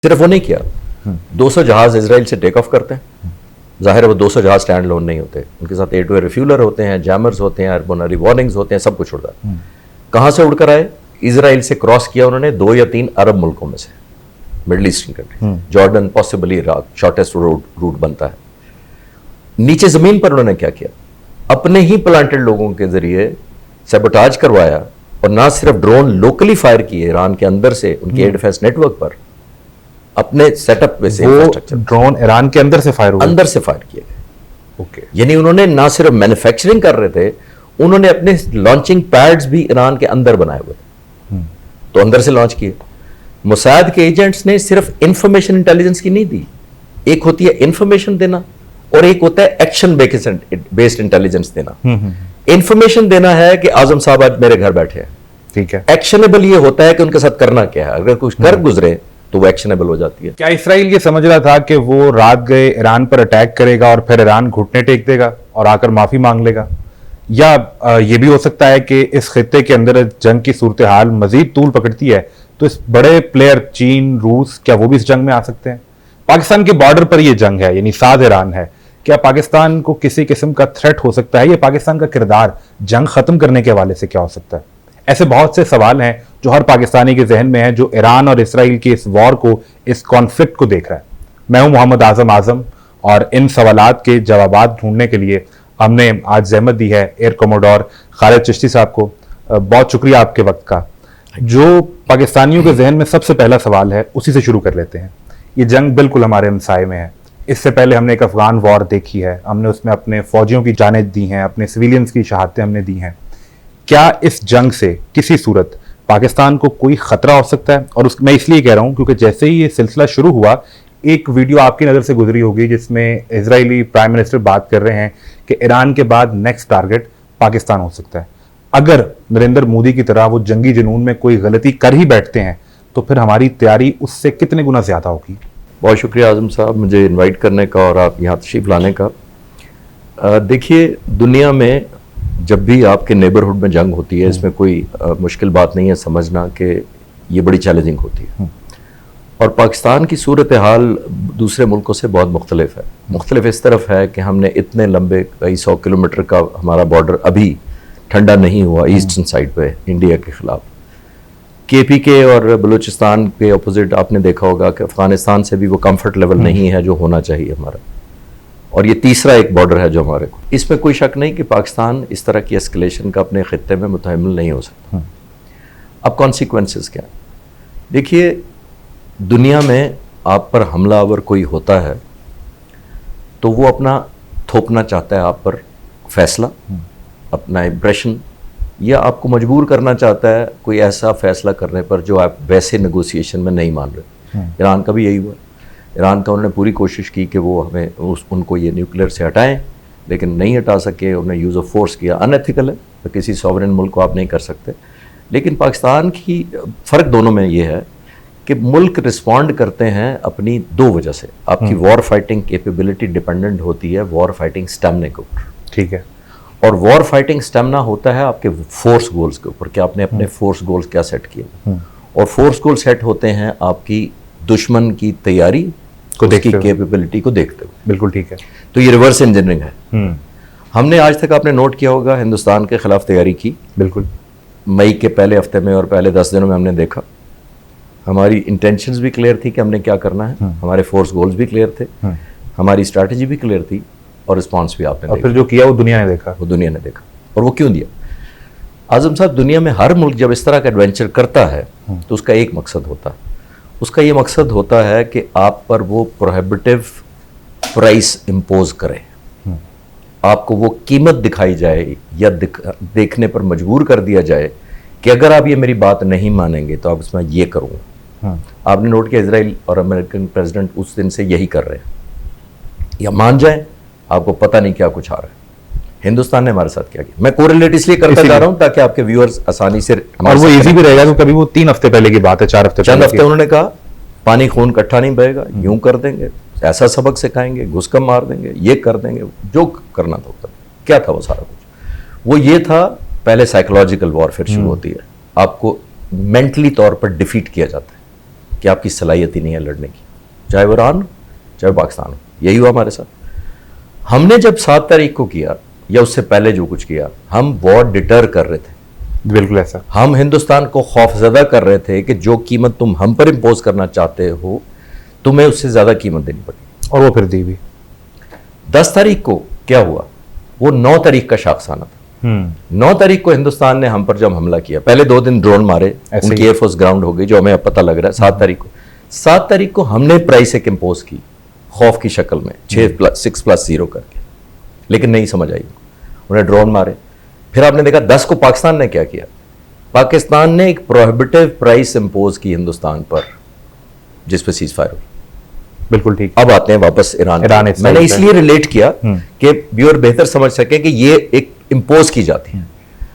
सिर्फ वो नहीं किया, 200 जहाज इजराइल से टेक ऑफ करते हैं। जाहिर है वो 200 जहाज स्टैंड लोन नहीं होते, उनके साथ एयर टू एयर रिफ्यूलर होते हैं, जैमर्स होते हैं, एयरबोर्न वार्निंग्स होते हैं, सब कुछ उड़ता है। कहाँ से उड़कर आए? इजराइल से क्रॉस किया उन्होंने 2 या 3 अरब मुल्कों में से, middle eastern country, Jordan, possibly Iraq, shortest route बनता है। नीचे जमीन पर उन्होंने क्या किया? अपने ही प्लांटेड लोगों के जरिए सैबोटाज करवाया, और ना सिर्फ ड्रोन लोकली फायर किए ईरान के अंदर से उनके एयर डिफेंस नेटवर्क पर, अपने सेटअप पे से इंफ्रास्ट्रक्चर ड्रोन ईरान के अंदर से फायर हुए, अंदर से फायर किए गए। ओके, यानी उन्होंने ना सिर्फ मैन्युफैक्चरिंग कर रहे थे, उन्होंने अपने लॉन्चिंग पैड्स भी ईरान के अंदर बनाए हुए थे, तो अंदर से लॉन्च किए। मोसाद के एजेंट्स ने सिर्फ इंफॉर्मेशन इंटेलिजेंस की नहीं दी, एक होती है इंफॉर्मेशन देना और एक होता है एक्शन बेस्ड इंटेलिजेंस देना। इंफॉर्मेशन देना है कि आजम साहब आज मेरे घर बैठे हैं, ठीक है। एक्शनेबल ये होता है कि उनके साथ करना क्या है, अगर कुछ कर गुजरे तो वो एक्शनेबल हो जाती है। क्या इसराइल ये समझ रहा था कि वो रात गए ईरान पर अटैक करेगा और फिर ईरान घुटने टेक देगा और आकर माफी मांग लेगा, या ये भी हो सकता है कि इस खित्ते के अंदर जंग की सूरत हाल मजीद तूल पकड़ती है तो इस बड़े प्लेयर चीन, रूस, क्या वो भी इस जंग में आ सकते हैं? पाकिस्तान के बॉर्डर पर ये जंग है, यानी साथ ईरान है, क्या पाकिस्तान को किसी किस्म का थ्रेट हो सकता है? या पाकिस्तान का किरदार जंग खत्म करने के हवाले से क्या हो सकता है? ऐसे बहुत से सवाल हैं जो हर पाकिस्तानी के जहन में है, जो ईरान और इसराइल के इस वॉर को, इस कॉन्फ्लिक्ट को देख रहा है। मैं हूं मोहम्मद आजम, और इन सवालात के जवाबात ढूंढने के लिए हमने आज जहमत दी है एयर कमोडोर खालिद चिश्ती साहब को। बहुत शुक्रिया आपके वक्त का। जो पाकिस्तानियों के जहन में सबसे पहला सवाल है उसी से शुरू कर लेते हैं। ये जंग बिल्कुल हमारे हमसाये में है। इससे पहले हमने एक अफगान वॉर देखी है, हमने उसमें अपने फौजियों की जानें दी हैं, अपने सिविलियंस की शहादतें हमने दी हैं। क्या इस जंग से किसी सूरत पाकिस्तान को कोई खतरा हो सकता है? और मैं इसलिए कह रहा हूं क्योंकि जैसे ही ये सिलसिला शुरू हुआ, एक वीडियो आपकी नज़र से गुजरी होगी जिसमें इजरायली प्राइम मिनिस्टर बात कर रहे हैं कि ईरान के बाद नेक्स्ट टारगेट पाकिस्तान हो सकता है। अगर नरेंद्र मोदी की तरह वो जंगी जुनून में कोई गलती कर ही बैठते हैं तो फिर हमारी तैयारी उससे कितने गुना ज़्यादा होगी? बहुत शुक्रिया आजम साहब मुझे इनवाइट करने का और आप यहाँ तशरीफ लाने का। देखिए, दुनिया में जब भी आपके नेबरहुड में जंग होती है, इसमें कोई मुश्किल बात नहीं है समझना कि ये बड़ी चैलेंजिंग होती है। और पाकिस्तान की सूरत हाल दूसरे मुल्कों से बहुत मुख्तलिफ है। मुख्तलिफ इस तरफ है कि हमने इतने लंबे कई 100 किलोमीटर का हमारा बॉर्डर अभी ठंडा नहीं हुआ ईस्टर्न साइड पे इंडिया के खिलाफ। KPK और बलूचिस्तान के अपोजिट आपने देखा होगा कि अफगानिस्तान से भी वो कंफर्ट लेवल नहीं है जो होना चाहिए हमारा, और ये तीसरा एक बॉर्डर है जो हमारे को। इसमें कोई शक नहीं कि पाकिस्तान इस तरह की एस्केलेशन का अपने खित्ते में मुतहम्मिल नहीं हो सकता। अब कॉन्सिक्वेंसेस क्या? देखिए, दुनिया में आप पर हमलावर कोई होता है तो वो अपना थोपना चाहता है आप पर फैसला, अपना इम्प्रेशन, या आपको मजबूर करना चाहता है कोई ऐसा फैसला करने पर जो आप वैसे नेगोशिएशन में नहीं मान रहे। ईरान का भी यही हुआ। ईरान का उन्होंने पूरी कोशिश की कि वो हमें उनको ये न्यूक्लियर से हटाएं, लेकिन नहीं हटा सके। उन्होंने यूज़ ऑफ फोर्स किया, अनएथिकल है, तो किसी सॉवरेन मुल्क को आप नहीं कर सकते। लेकिन पाकिस्तान की फ़र्क दोनों में ये है कि मुल्क रिस्पॉन्ड करते हैं अपनी 2 वजह से। आपकी वॉर फाइटिंग कैपेबिलिटी डिपेंडेंट होती है वॉर फाइटिंग स्टेमिना के ऊपर, ठीक है, और वॉर फाइटिंग स्टेमिना होता है आपके फोर्स गोल्स के ऊपर कि आपने अपने फोर्स गोल्स क्या सेट किए, और फोर्स गोल सेट होते हैं आपकी दुश्मन की तैयारी को देखी, कैपेबिलिटी को देखते हुए। बिल्कुल ठीक है। तो ये रिवर्स इंजीनियरिंग है। हमने आज तक आपने नोट किया होगा हिंदुस्तान के खिलाफ तैयारी की, बिल्कुल। मई के पहले हफ्ते में और पहले 10 दिनों में हमने देखा हमारी इंटेंशंस भी क्लियर थी कि हमने क्या करना है, हमारे फोर्स गोल्स भी क्लियर थे, हमारी स्ट्रैटेजी भी क्लियर थी, और रिस्पॉन्स भी आपने और फिर जो किया वो दुनिया ने देखा। वो दुनिया ने देखा। और वो क्यों दिया? आजम साहब, दुनिया में हर मुल्क जब इस तरह का एडवेंचर करता है तो उसका एक मकसद होता है। उसका ये मकसद होता है कि आप पर वो प्रोहिबिटिव प्राइस इम्पोज करे, आपको वो कीमत दिखाई जाए या देखने पर मजबूर कर दिया जाए कि अगर आप ये मेरी बात नहीं मानेंगे तो आप इसमें ये करूँगा। आपने नोट किया इजराइल और अमेरिकन प्रेसिडेंट उस दिन से यही कर रहे हैं, या मान जाए आपको पता नहीं क्या कुछ आ रहा है। हिंदुस्तान ने हमारे साथ क्या किया, मैं कोरिलेट इसलिए करता जा रहा हूं ताकि आपके व्यूअर्स आसानी से, और वो इजी भी रहेगा। तो कभी वो 3 हफ्ते पहले की बात है, 4 हफ्ते चंद हफ्ते उन्होंने कहा पानी खून इकट्ठा नहीं बहेगा, यूं कर देंगे, ऐसा सबक सिखाएंगे, घुसकम मार देंगे, ये कर देंगे, जो करना था। क्या था वो सारा कुछ? वो ये था, पहले साइकोलॉजिकल वॉरफेयर शुरू होती है, आपको मेंटली तौर पर डिफीट किया जाता है। कि आपकी सलाहियत ही नहीं है लड़ने की, चाहे वो ईरान हो चाहे पाकिस्तान हो। यही हुआ हमारे साथ। हमने जब 7 तारीख को किया या उससे पहले जो कुछ किया, हम वॉर डिटर कर रहे थे। बिल्कुल ऐसा। हम हिंदुस्तान को खौफजदा कर रहे थे कि जो कीमत तुम हम पर इंपोज करना चाहते हो, तुम्हें उससे ज्यादा कीमत देनी पड़ेगी। और वो फिर दी भी। 10 तारीख को क्या हुआ, वो 9 तारीख का शाखसाना था। 9 तारीख को हिंदुस्तान ने हम पर जब हमला किया, पहले 2 दिन ड्रोन मारे, उनकी एयरफोर्स ग्राउंड हो गई, जो हमें अब पता लग रहा है। 7 तारीख को हमने प्राइस एक इंपोज की खौफ की शक्ल में, 6+0 करके, लेकिन नहीं समझ आई, उन्हें ड्रोन मारे। फिर आपने देखा 10 को पाकिस्तान ने क्या किया, पाकिस्तान ने एक प्रोहिबिटिव प्राइस इंपोज की हिंदुस्तान पर, जिस पे सीज फायर हुई। बिल्कुल ठीक। अब आते हैं वापस ईरान। मैंने इसलिए रिलेट किया कि व्यूअर बेहतर समझ सके कि ये एक इंपोज की जाती है।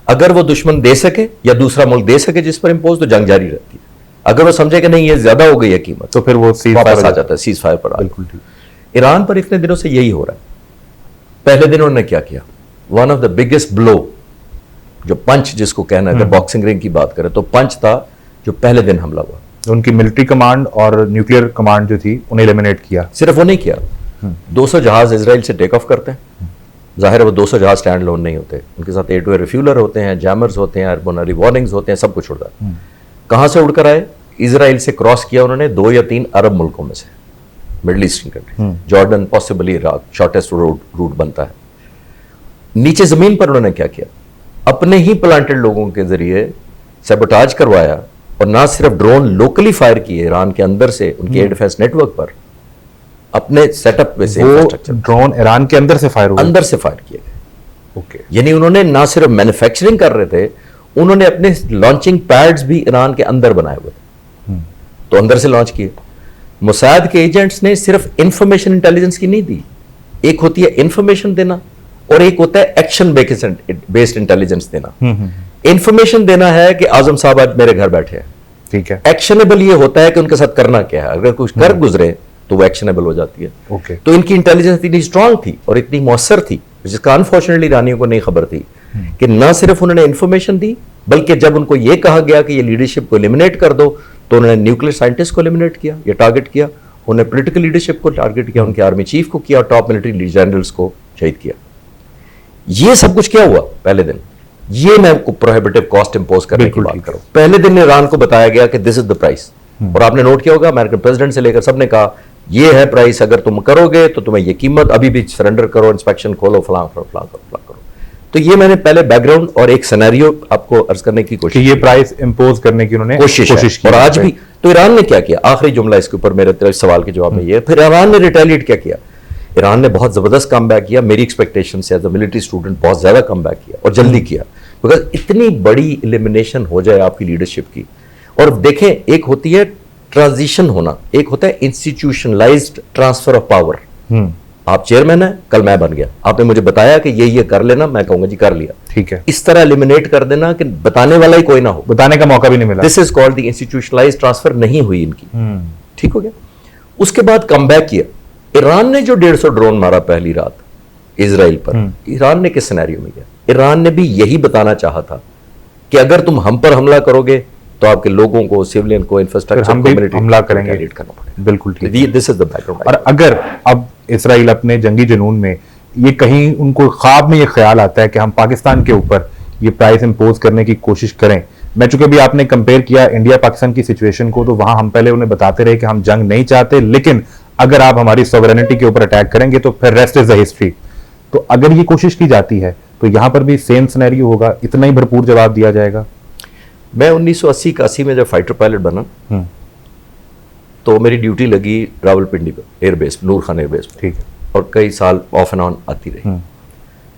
अगर वो दुश्मन दे सके या दूसरा मुल्क दे सके जिस पर इंपोज, तो जंग जारी रहती है। अगर वो समझे कि नहीं ये ज्यादा हो गई है कीमत, तो फिर वो वापस आ जाता है सीज फायर पर। बिल्कुल ठीक। ईरान पर इतने दिनों से यही हो रहा है। पहले दिन उन्होंने क्या किया, one of the biggest blow, जो पंच जिसको कहना है, अगर बॉक्सिंग रिंग की बात करें तो पंच था जो पहले दिन हमला हुआ। उनकी मिलिट्री कमांड और न्यूक्लियर कमांड जो थी उन्हें एलिमिनेट किया। सिर्फ वो नहीं किया, 200 जहाज इजराइल से टेक ऑफ करते हैं। जाहिर है वो 200 जहाज स्टैंड लोन नहीं होते, उनके साथ एयर टू एयर रिफ्यूलर होते हैं, जैमर्स होते हैं, एयरबोर्न वार्निंग्स होते हैं, सब कुछ उड़ता है। कहां से उड़कर आए, इजराइल से क्रॉस किया उन्होंने 2 या 3 अरब मुल्कों में से, middle eastern country, Jordan, possibly Iraq, shortest route बनता है। नीचे जमीन पर उन्होंने क्या किया, अपने ही प्लांटेड लोगों के जरिए सैबोटाज करवाया, और ना सिर्फ ड्रोन लोकली फायर किए ईरान के अंदर से उनके एयर डिफेंस नेटवर्क पर, अपने सेटअप पे से इंफ्रास्ट्रक्चर, ड्रोन ईरान के अंदर से फायर हुए, अंदर से फायर किए गए। ओके। यानी उन्होंने ना सिर्फ मैन्युफैक्चरिंग कर रहे थे, उन्होंने अपने लॉन्चिंग पैड्स भी ईरान के अंदर बनाए हुए थे, तो अंदर से लॉन्च किए। मोसाद के एजेंट्स ने सिर्फ इंफॉर्मेशन इंटेलिजेंस की नहीं दी, एक होती है इंफॉर्मेशन देना और एक होता है एक्शन बेस्ड इंटेलिजेंस देना। इंफॉर्मेशन देना है कि आजम साहब आज मेरे घर बैठे हैं, ठीक है। एक्शनेबल ये होता है कि उनके साथ करना क्या है, अगर कुछ कर गुजरे तो वो एक्शनेबल हो जाती है। ओके। तो इनकी इंटेलिजेंस इतनी स्ट्रांग थी और इतनी मौसर थी, जिसका अनफॉर्चुनेटली ईरानियों को नहीं खबर थी, कि ना सिर्फ उन्होंने इंफॉर्मेशन दी, बल्कि जब उनको ये कहा गया कि ये लीडरशिप को एलिमिनेट कर दो, तो उन्होंने न्यूक्लियर साइंटिस्ट को एलिमिनेट किया या टारगेट किया, उन्होंने पॉलिटिकल लीडरशिप को टारगेट किया, उनके आर्मी चीफ को किया और टॉप मिलिट्री जनरल्स को शहीद किया। ये सब कुछ क्या हुआ पहले दिन, ये मैं प्रोहिबिटिव कॉस्ट इंपोज करने की बात करूं। पहले दिन ईरान को बताया गया कि दिस इज द प्राइस, और आपने नोट किया होगा अमेरिकन प्रेसिडेंट से लेकर सबने कहा ये है प्राइस, अगर तुम करोगे तो तुम्हें ये कीमत, अभी भी सरेंडर करो, इंस्पेक्शन खोलो, फलां करो। तो ये मैंने पहले बैकग्राउंड और एक सिनेरियो आपको अर्ज करने की कोशिश कि ये प्राइस इंपोज करने की उन्होंने कोशिश की। और आज भी तो ईरान ने क्या किया, आखिरी जुमला इसके ऊपर मेरे सवाल के जवाब में ये, फिर ईरान ने रिटेलिएट क्या किया। ईरान ने बहुत जबरदस्त कम बैक किया, मेरी एक्सपेक्टेशन से एज अ मिलिट्री स्टूडेंट बहुत ज्यादा कम बैक किया और जल्दी किया, बिकॉज इतनी बड़ी एलिमिनेशन हो जाए आपकी लीडरशिप की। और देखें, एक होती है ट्रांजिशन होना, एक होता है इंस्टीट्यूशनलाइज्ड ट्रांसफर ऑफ पावर। आप चेयरमैन है, कल मैं बन गया, आपने मुझे बताया कि ये कर लेना, मैं कहूंगा जी कर लिया, ठीक है। इस तरह एलिमिनेट कर देना कि बताने वाला ही कोई ना हो, बताने का मौका भी नहीं मिला। This is called the institutionalised transfer, नहीं हुई इनकी। ठीक हो गया। उसके बाद कम बैक किया ईरान ने, जो 150 ड्रोन मारा पहली रात इजराइल पर, ईरान ने किस सिनेरियो में किया, ईरान ने भी यही बताना चाहा था कि अगर तुम हम पर हमला करोगे तो आपके लोगों को, सिविलियन को, इंफ्रास्ट्रक्चर हम भी हमला करेंगे, करना पड़ेगा। बिल्कुल ठीक। This is the background. और अगर अब इसराइल अपने जंगी जुनून में, ये कहीं उनको ख्वाब में ये ख्याल आता है कि हम पाकिस्तान के ऊपर ये प्राइस इंपोज करने की कोशिश करें, मैं चूंकि भी आपने कंपेयर किया इंडिया पाकिस्तान की सिचुएशन को, तो वहां हम पहले उन्हें बताते रहे कि हम जंग नहीं चाहते, लेकिन अगर आप हमारी सॉवरेनिटी के ऊपर अटैक करेंगे तो फिर रेस्ट इज द हिस्ट्री। तो अगर ये कोशिश की जाती है तो यहां पर भी सेम सिनेरियो होगा, इतना ही भरपूर जवाब दिया जाएगा। मैं 1980-81 में जब फाइटर पायलट बना तो मेरी ड्यूटी लगी रावलपिंडी पे एयरबेस, नूर खान एयरबेस, ठीक है। और कई साल ऑफ एंड ऑन आती रही।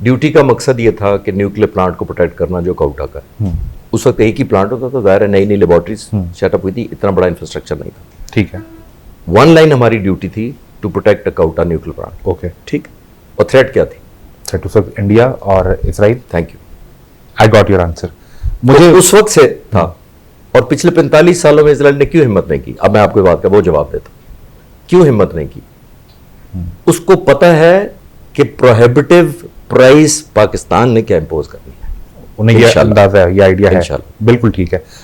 ड्यूटी का मकसद ये था कि न्यूक्लियर प्लांट को प्रोटेक्ट करना जो काउटा का है। उस वक्त एक ही प्लांट होता था, जाहिर है नई नई लेबोरेटरीज सेटअप हुई थी, इतना बड़ा इंफ्रास्ट्रक्चर नहीं था, ठीक है। वन लाइन हमारी ड्यूटी थी टू प्रोटेक्ट काउटा न्यूक्लियर प्लांट। ओके, ठीक। और थ्रेट क्या थी? थ्रेट उस वक्त इंडिया और Israel. Thank you, I got your answer. मुझे उस वक्त से था। और पिछले 45 सालों में इसराइल ने क्यों हिम्मत नहीं की, अब मैं आपको बात का वो जवाब देता हूं, क्यों हिम्मत नहीं की। उसको पता है कि प्रोहिबिटिव प्राइस पाकिस्तान ने क्या इंपोज करनी है, उन्हें ये अंदाजा है, ये आइडिया है। बिल्कुल ठीक है।